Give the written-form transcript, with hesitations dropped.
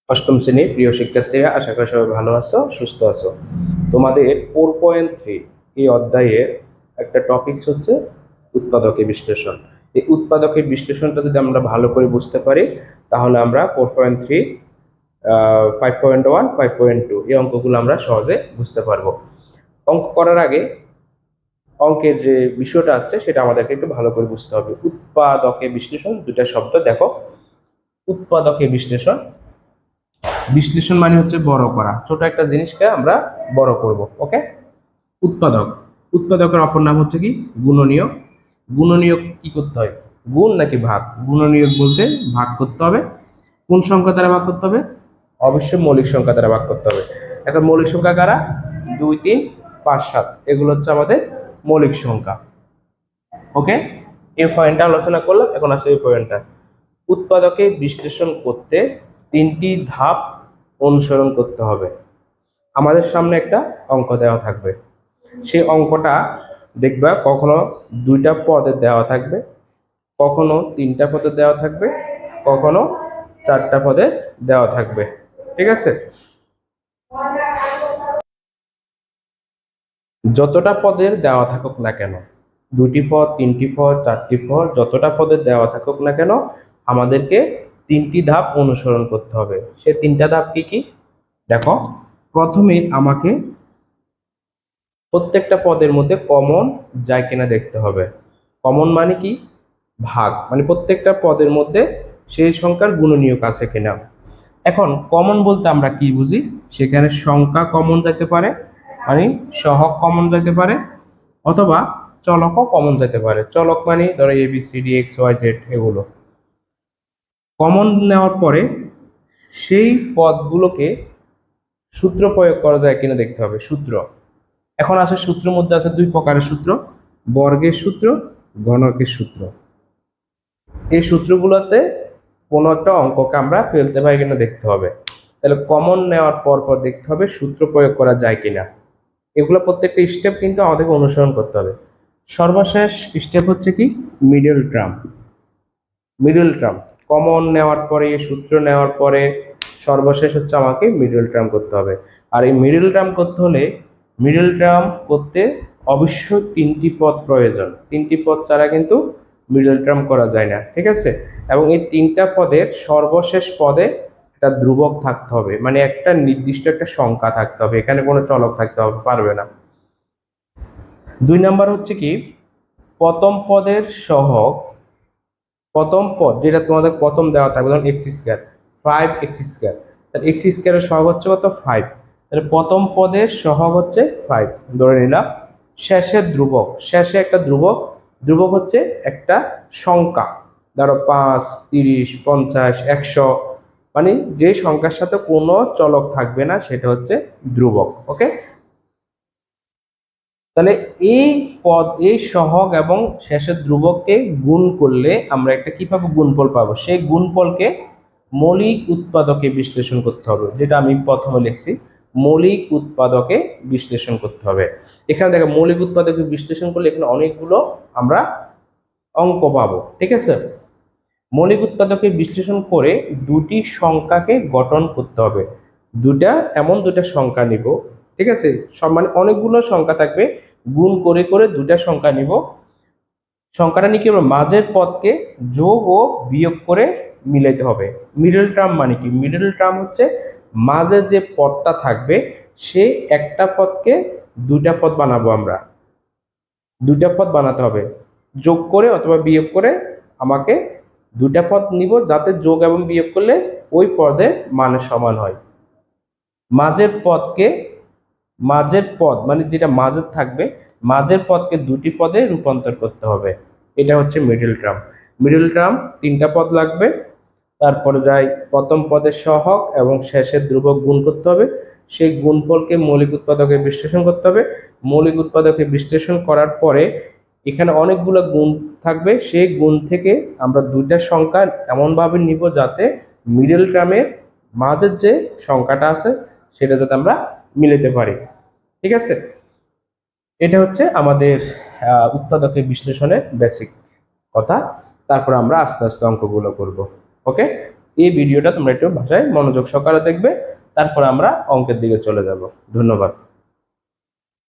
অষ্টম শ্রেণীর প্রিয় শিক্ষার্থীরা, আশা করি সবাই ভালো আছো, সুস্থ আছো। তোমাদের 4.3 এই অধ্যায়ের একটা টপিকস হচ্ছে উৎপাদকের বিশ্লেষণ। এই উৎপাদকের বিশ্লেষণটা যদি আমরা ভালো করে বুঝতে পারি, তাহলে আমরা 4.3, 5.1, 5.2 এই অঙ্কগুলো আমরা সহজে বুঝতে পারবো। অঙ্ক করার আগে অঙ্কের যে বিষয়টা আছে সেটা আমাদেরকে একটু ভালো করে বুঝতে হবে। উৎপাদকের বিশ্লেষণ, দুটা শব্দ দেখো। উৎপাদকের বিশ্লেষণ, বিশ্লেষণ মানে হচ্ছে বড় করা, ছোট একটা জিনিসকে আমরা বড় করব। ওকে। উৎপাদক, উৎপাদকের অপর নাম হচ্ছে কি গুণনীয়ক। গুণনীয়ক কি করতে হয়? গুণ নাকি ভাগ? গুণনীয়ক বলতে ভাগ করতে হবে। কোন সংখ্যা দ্বারা ভাগ করতে হবে? অবশ্যই মৌলিক সংখ্যা দ্বারা ভাগ করতে হবে। এখন মৌলিক সংখ্যা কারা? 2, 3, 5, 7 এগুলো হচ্ছে আমাদের মৌলিক সংখ্যা। ওকে, এই পয়েন্টটা আলোচনা করলাম। এখন আসলে এই পয়েন্টটা, উৎপাদকে বিশ্লেষণ করতে 3টি ধাপ অনুসরণ করতে হবে। আমাদের সামনে একটা অঙ্ক দেওয়া থাকবে, সেই অঙ্কটা দেখবা কখনো 2টা পদে দেওয়া থাকবে, কখনো 3টা পদে দেওয়া থাকবে, কখনো 4টা পদে দেওয়া থাকবে। ঠিক আছে? যতটা পদের দেওয়া থাকুক না কেন, 2টি পদ, 3টি পদ, 4টি পদ, যতটা পদের দেওয়া থাকুক না কেন, আমাদেরকে 3টি ধাপ অনুসরণ করতে হবে। সে 3টা ধাপ কি কি দেখো। প্রথমে আমাকে প্রত্যেকটা পদের মধ্যে কমন যায় কিনা দেখতে হবে। কমন মানে কি? ভাগ, মানে প্রত্যেকটা পদের মধ্যে সেই সংখ্যার গুণনীয়ক আছে কিনা। এখন কমন বলতে আমরা কি বুঝি? সেখানে সংখ্যা কমন যেতে পারে, মানে সহগ কমন যেতে পারে, অথবা চলকও কমন যেতে পারে। চলক মানে ধরো ABCD XYZ এগুলো কমন নেওয়ার পরে সেই পদগুলোকে সূত্র প্রয়োগ করা যায় কিনা দেখতে হবে। সূত্র, এখন আছে সূত্রের মধ্যে আছে 2 প্রকারের সূত্র, বর্গের সূত্র, ঘনকের সূত্র। এই সূত্রগুলোতে কোনো একটা অঙ্ককে আমরা ফেলতে পারি কিনা দেখতে হবে। তাহলে কমন নেওয়ার পর পর দেখতে হবে সূত্র প্রয়োগ করা যায় কিনা। এগুলো প্রত্যেকটা স্টেপ কিন্তু আমাদেরকে অনুসরণ করতে হবে। সর্বশেষ স্টেপ হচ্ছে কি middle term. Middle term common নেওয়ার পরে, সূত্র নেওয়ার পরে সর্বশেষ হচ্ছে আমাকে মিডল টার্ম করতে হবে। আর এই মিডল টার্ম করতে হলে, মিডল টার্ম করতে অবশ্যই 3টি পদ প্রয়োজন। 3টি পদ ছাড়া কিন্তু মিডল টার্ম করা যায় না। ঠিক আছে? এবং এই 3টা পদের সর্বশেষ পদে একটা ধ্রুবক থাকতে হবে, মানে একটা নির্দিষ্ট একটা সংখ্যা থাকতে হবে, এখানে কোনো চলক থাকতে হবে পারবে না। 2 নাম্বার হচ্ছে কি প্রথম পদের সহগ। প্রথম পদ যেটা তোমাদের প্রথম দেওয়া থাকবে, ধরুন x², 5x², তাহলে x² সহগ হচ্ছে কত? 5। তাহলে প্রথম পদের সহগ হচ্ছে 5 ধরে নিলাম। শেষের ধ্রুবক, শেষে একটা ধ্রুবক, ধ্রুবক হচ্ছে একটা সংখ্যা, ধরো 5, 30, 50, 100, মানে যে সংখ্যার সাথে কোনো চলক থাকবে না সেটা হচ্ছে ধ্রুবক। ওকে, তাহলে এই পদ, এই সহগ এবং শেষের ধ্রুবককে গুণ করলে আমরা একটা কি পাবো? গুণফল পাবো। সেই গুণফলকে মৌলিক উৎপাদকে বিশ্লেষণ করতে হবে, যেটা আমি প্রথমে লিখছি, মৌলিক উৎপাদকে বিশ্লেষণ করতে হবে। এখানে দেখো মৌলিক উৎপাদকে বিশ্লেষণ করলে এখানে অনেকগুলো আমরা অঙ্ক পাবো। ঠিক আছে? মৌলিক উৎপাদকে বিশ্লেষণ করে 2টি সংখ্যাকে গঠন করতে হবে। এমন দুটা সংখ্যা নিব, ঠিক আছে, সব মানে অনেকগুলো সংখ্যা থাকবে, গুণ করে করে 2টা সংখ্যা নিব। সংখ্যাটা নিয়ে কি হবে? মাঝের পদকে যোগ ও বিয়োগ করে মিলাইতে হবে। মিডল টার্ম মানে কি? মিডল টার্ম হচ্ছে মাঝের যে পদটা থাকবে সে একটা পদকে 2টা পদ বানাবো আমরা। 2টা পদ বানাতে হবে, যোগ করে অথবা বিয়োগ করে আমাকে 2টা পদ নিব, যাতে যোগ এবং বিয়োগ করলে ওই পদের মানে সমান হয়। মাঝের পদকে, মাঝের পদ মানে যেটা মাঝের থাকবে, মাঝের পদকে 2টি পদে রূপান্তর করতে হবে। এটা হচ্ছে মিডল টার্ম। মিডল টার্ম 3টা পদ লাগবে। তারপরে যাই, প্রথম পদের সহগ এবং শেষের ধ্রুবক গুণ করতে হবে। সেই গুণফলকে মৌলিক উৎপাদকে বিশ্লেষণ করতে হবে। মৌলিক উৎপাদকে বিশ্লেষণ করার পরে এখানে অনেকগুলো গুণ থাকবে, সেই গুণ থেকে আমরা 2টা সংখ্যা এমনভাবে নিব যাতে মিডল টার্মের মাঝের যে সংখ্যাটা আছে সেটা যাতে আমরা মিলাতে পারি। ঠিক আছে? এটা হচ্ছে আমাদের উৎপাদকের বিশ্লেষণের বেসিক কথা। তারপর আমরা আস্তে আস্তে অঙ্কগুলো করব। ওকে, এই ভিডিওটা তোমরা একটু ভাষায় মনোযোগ সহকারে দেখবে, তারপর আমরা অঙ্কের দিকে চলে যাব। ধন্যবাদ।